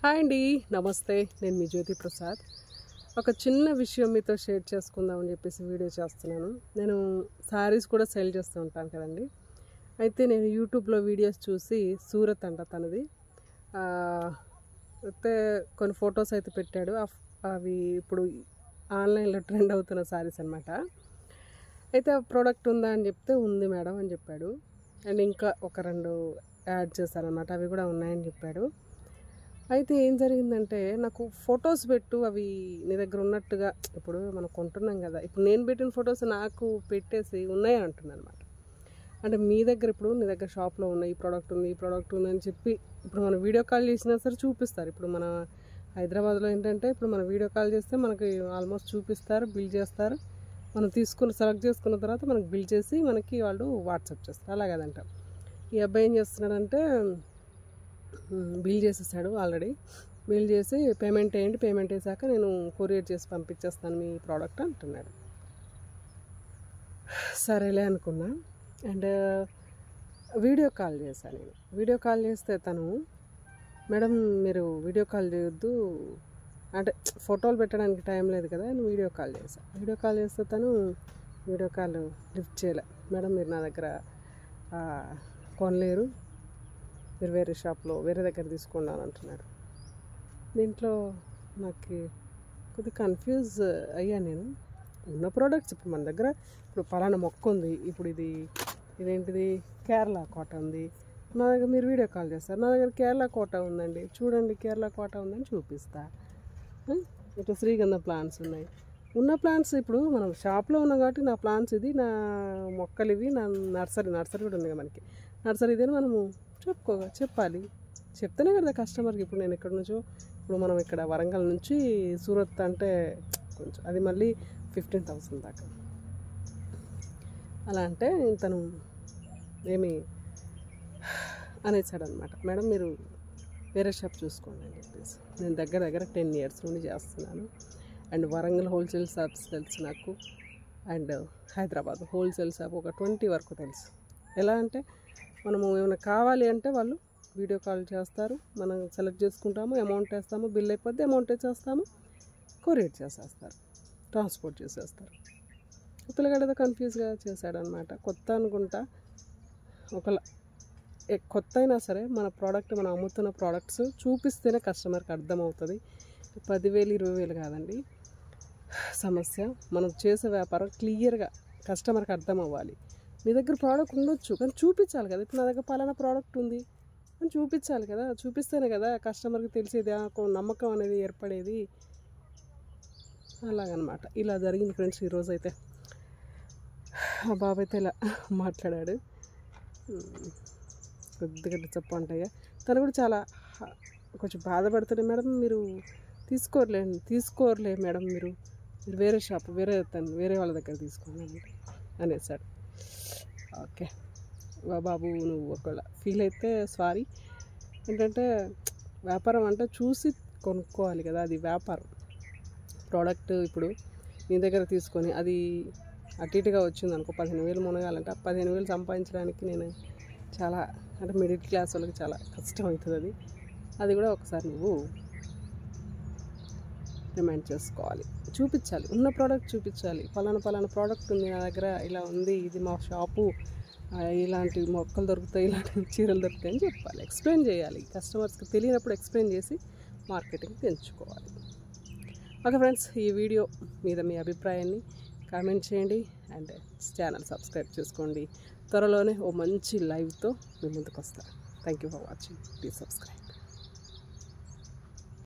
Hi అండి, నమస్తే. నేను మీ జ్యోతి ప్రసాద్. ఒక చిన్న విషయం మీతో షేర్ చేసుకుందామని చెప్పేసి వీడియో చేస్తున్నాను. నేను శారీస్ కూడా సేల్ చేస్తూ ఉంటాను కదండి. అయితే నేను యూట్యూబ్లో వీడియోస్ చూసి సూరత్ అంట తనది అయితే కొన్ని ఫొటోస్ అయితే పెట్టాడు. అవి ఇప్పుడు ఆన్లైన్లో ట్రెండ్ అవుతున్న శారీస్ అనమాట. అయితే ప్రోడక్ట్ ఉందా అని చెప్తే ఉంది మేడం అని చెప్పాడు. అండ్ ఇంకా ఒక 2 యాడ్ చేశారనమాట, అవి కూడా ఉన్నాయని చెప్పాడు. అయితే ఏం జరిగిందంటే, నాకు ఫొటోస్ పెట్టు, అవి నీ దగ్గర ఉన్నట్టుగా. ఇప్పుడు మనం కొంటున్నాం కదా, ఇప్పుడు నేను పెట్టిన ఫొటోస్ నాకు పెట్టేసి ఉన్నాయి అంటున్నాను అనమాట. అంటే మీ దగ్గర ఇప్పుడు నీ దగ్గర షాప్లో ఉన్న ఈ ప్రోడక్ట్ ఉంది, ఈ ప్రోడక్ట్ ఉంది అని చెప్పి ఇప్పుడు మనం వీడియో కాల్ చేసినా సరే చూపిస్తారు. ఇప్పుడు మన హైదరాబాద్లో ఏంటంటే, ఇప్పుడు మనం వీడియో కాల్ చేస్తే మనకి ఆల్మోస్ట్ చూపిస్తారు, బిల్ చేస్తారు. మనం సెలెక్ట్ చేసుకున్న తర్వాత మనకి బిల్ చేసి మనకి వాళ్ళు వాట్సాప్ చేస్తారు. అలాగదంట. ఈ అబ్బాయి ఏం చేస్తున్నాడంటే, బిల్ చేసేసాడు ఆల్రెడీ. బిల్ చేసి పేమెంట్ వేయండి, పేమెంట్ వేసాక నేను కొరియర్ చేసి పంపించేస్తాను మీ ప్రోడక్ట్ అంటున్నాడు. సరేలే అనుకున్నా. అండ్ వీడియో కాల్ చేశాను నేను. వీడియో కాల్ చేస్తే తను, మేడం మీరు వీడియో కాల్ చేయొద్దు అంటే ఫోటోలు పెట్టడానికి టైం లేదు కదా అని వీడియో కాల్ చేశాను. వీడియో కాల్ చేస్తే తను వీడియో కాల్ లిఫ్ట్ చేయలే. మేడం మీరు నా దగ్గర కొనలేరు, మీరు వేరే షాప్లో వేరే దగ్గర తీసుకోండి అని అంటున్నాడు. దీంట్లో నాకు కొద్దిగా కన్ఫ్యూజ్ అయ్యాను నేను. ఉన్న ప్రోడక్ట్స్ ఇప్పుడు మన దగ్గర ఇప్పుడు పలానా మొక్క ఉంది, ఇప్పుడు ఇదేంటిది కేరళ కోట ఉంది, నా దగ్గర మీరు వీడియో కాల్ చేస్తారు, నా దగ్గర కేరళ కోట ఉందండి, చూడండి కేరళ కోట ఉందని చూపిస్తా. ఇటు శ్రీగంధ ప్లాంట్స్ ఉన్నాయి. ఉన్న ప్లాంట్స్ ఇప్పుడు మనం షాప్లో ఉన్నాం కాబట్టి నా ప్లాంట్స్ ఇది, నా మొక్కలు ఇవి, నా నర్సరీ కూడా ఉంది కదా మనకి. నర్సరీ ఇదేని మనము చెప్పాలి. చెప్తేనే కదా కస్టమర్కి. ఇప్పుడు నేను ఎక్కడి నుంచో, ఇప్పుడు మనం ఇక్కడ వరంగల్ నుంచి సూరత్ అంటే కొంచెం అది మళ్ళీ 15,000 దాకా. అలా అంటే తను ఏమి అనేసాడు అనమాట. మేడం మీరు వేరే షాప్ చూసుకోండి అని చెప్పేసి. నేను దగ్గర 10 years నుండి చేస్తున్నాను. అండ్ వరంగల్ హోల్సేల్ షాప్స్ తెలుసు నాకు, అండ్ హైదరాబాద్ హోల్సేల్ షాప్ ఒక 20 వరకు తెలుసు. ఎలా అంటే మనము ఏమైనా కావాలి అంటే వాళ్ళు వీడియో కాల్ చేస్తారు, మనం సెలెక్ట్ చేసుకుంటాము, అమౌంట్ వేస్తాము, బిల్ అయిపోద్ది, అమౌంట్ వేసేస్తాము, కొరియర్ చేసేస్తారు, ట్రాన్స్పోర్ట్ చేసేస్తారు. పిల్లగాడేదో కన్ఫ్యూజ్గా చేశాడనమాట. కొత్త అనుకుంటా. కొత్త అయినా సరే మన ప్రోడక్ట్, మనం అమ్ముతున్న ప్రోడక్ట్స్ చూపిస్తేనే కస్టమర్కి అర్థమవుతుంది. 10,000 20,000 కాదండి సమస్య. మనం చేసే వ్యాపారం క్లియర్గా కస్టమర్కి అర్థం అవ్వాలి. మీ దగ్గర ప్రోడక్ట్ ఉండొచ్చు కానీ చూపించాలి కదా. ఇప్పుడు నా దగ్గర పలానా ప్రోడక్ట్ ఉంది అని చూపించాలి కదా. చూపిస్తేనే కదా కస్టమర్కి తెలిసేది, నమ్మకం అనేది ఏర్పడేది. అలాగనమాట. ఇలా జరిగింది ఫ్రెండ్స్. ఈరోజు అయితే ఆ బాబు అయితే ఇలా మాట్లాడాడు. కొద్దిగా డిసప్పాయింట్ అయ్యా. తను కూడా చాలా కొంచెం బాధపడుతుంది. మేడం మీరు తీసుకోర్లే మేడం, మీరు వేరే షాప్ వేరే వాళ్ళ దగ్గర తీసుకోండి అనేసాడు. ఓకే బాబు, నువ్వు ఒకవేళ ఫీల్ అయితే సారీ. ఏంటంటే వ్యాపారం అంటే చూసి కొనుక్కోవాలి కదా, అది వ్యాపారం. ప్రోడక్ట్ ఇప్పుడు నీ దగ్గర తీసుకొని అది అటు ఇటుగా వచ్చింది అనుకో, 15,000 మునగాలంటే 15,000 సంపాదించడానికి నేను చాలా అంటే మిడిల్ క్లాస్ వాళ్ళకి చాలా కష్టం అవుతుంది. అది కూడా ఒకసారి నువ్వు రిమైండ్ చేసుకోవాలి, చూపించాలి, ఉన్న ప్రోడక్ట్ చూపించాలి. పలానా ప్రోడక్ట్ ఉంది నా దగ్గర, ఇలా ఉంది, ఇది మా షాపు, ఇలాంటి మొక్కలు దొరుకుతాయి, ఇలాంటి చీరలు దొరుకుతాయి అని చెప్పాలి, ఎక్స్ప్లెయిన్ చేయాలి. కస్టమర్స్కి తెలియనప్పుడు ఎక్స్ప్లెయిన్ చేసి మార్కెటింగ్ పెంచుకోవాలి. ఓకే ఫ్రెండ్స్, ఈ వీడియో మీద మీ అభిప్రాయాన్ని కామెంట్ చేయండి అండ్ ఛానల్ సబ్స్క్రైబ్ చేసుకోండి. త్వరలోనే ఓ మంచి లైవ్తో మీ ముందుకు వస్తాను. Thank you for watching. Please subscribe.